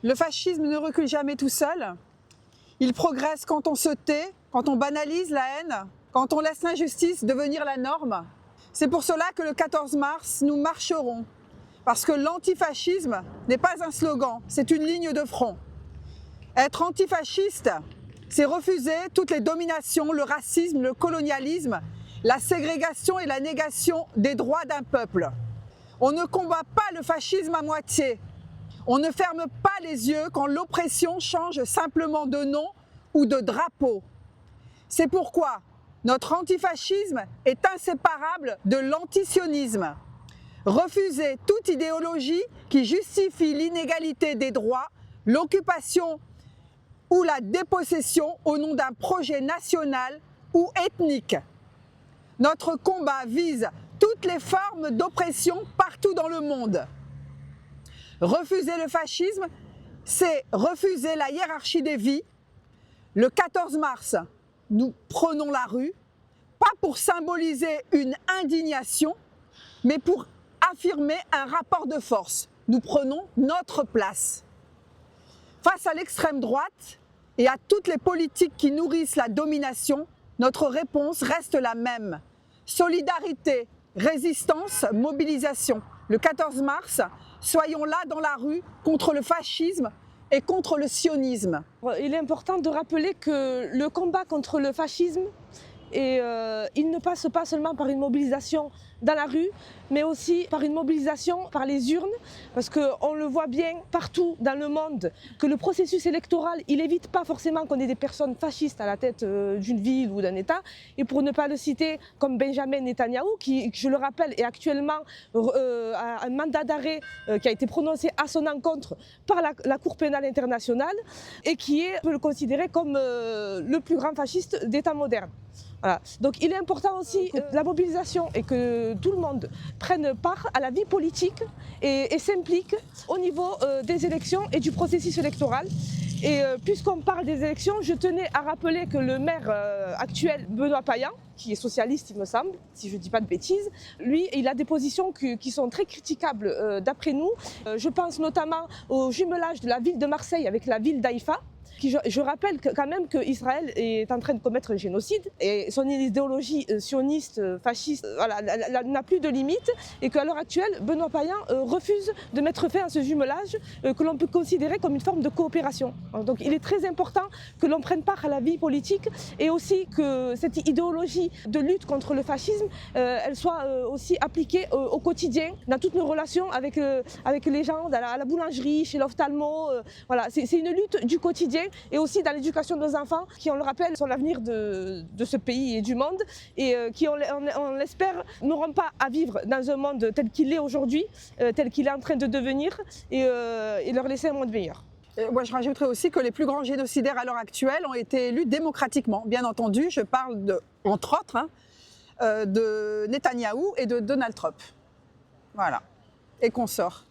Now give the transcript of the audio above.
Le fascisme ne recule jamais tout seul. Il progresse quand on se tait, quand on banalise la haine, quand on laisse l'injustice devenir la norme. C'est pour cela que le 14 mars, nous marcherons. Parce que l'antifascisme n'est pas un slogan, c'est une ligne de front. Être antifasciste, c'est refuser toutes les dominations, le racisme, le colonialisme, la ségrégation et la négation des droits d'un peuple. On ne combat pas le fascisme à moitié. On ne ferme pas les yeux quand l'oppression change simplement de nom ou de drapeau. C'est pourquoi notre antifascisme est inséparable de l'antisionisme. Refuser toute idéologie qui justifie l'inégalité des droits, l'occupation ou la dépossession au nom d'un projet national ou ethnique. Notre combat vise toutes les formes d'oppression partout dans le monde. Refuser le fascisme, c'est refuser la hiérarchie des vies. Le 14 mars, nous prenons la rue, pas pour symboliser une indignation, mais pour affirmer un rapport de force. Nous prenons notre place. Face à l'extrême droite et à toutes les politiques qui nourrissent la domination, notre réponse reste la même. Solidarité, résistance, mobilisation. Le 14 mars, soyons là dans la rue contre le fascisme et contre le sionisme. Il est important de rappeler que le combat contre le fascisme, il ne passe pas seulement par une mobilisation dans la rue, mais aussi par une mobilisation par les urnes, parce qu'on le voit bien partout dans le monde, que le processus électoral, il évite pas forcément qu'on ait des personnes fascistes à la tête d'une ville ou d'un État, et pour ne pas le citer, comme Benjamin Netanyahou, qui, je le rappelle, est actuellement à un mandat d'arrêt qui a été prononcé à son encontre par la Cour pénale internationale, et qui est, on peut le considérer comme le plus grand fasciste des temps modernes. Voilà. Donc il est important aussi la mobilisation et que tout le monde prenne part à la vie politique et s'implique au niveau des élections et du processus électoral. Et puisqu'on parle des élections, je tenais à rappeler que le maire actuel, Benoît Payan, qui est socialiste il me semble, si je ne dis pas de bêtises, lui il a des positions qui sont très critiquables d'après nous. Je pense notamment au jumelage de la ville de Marseille avec la ville d'Haïfa. Je rappelle quand même qu'Israël est en train de commettre un génocide et son idéologie sioniste, fasciste, voilà, n'a plus de limite et qu'à l'heure actuelle, Benoît Payan refuse de mettre fin à ce jumelage que l'on peut considérer comme une forme de coopération. Donc il est très important que l'on prenne part à la vie politique et aussi que cette idéologie de lutte contre le fascisme, elle soit aussi appliquée au quotidien, dans toutes nos relations avec les gens, à la boulangerie, chez l'ophtalmo. Voilà, c'est une lutte du quotidien. Et aussi dans l'éducation de nos enfants, qui, on le rappelle, sont l'avenir de ce pays et du monde, et qui, on l'espère, n'auront pas à vivre dans un monde tel qu'il est aujourd'hui, tel qu'il est en train de devenir, et leur laisser un monde meilleur. Moi, je rajouterais aussi que les plus grands génocidaires à l'heure actuelle ont été élus démocratiquement. Bien entendu, je parle, entre autres, de Netanyahou et de Donald Trump. Voilà. Et consorts.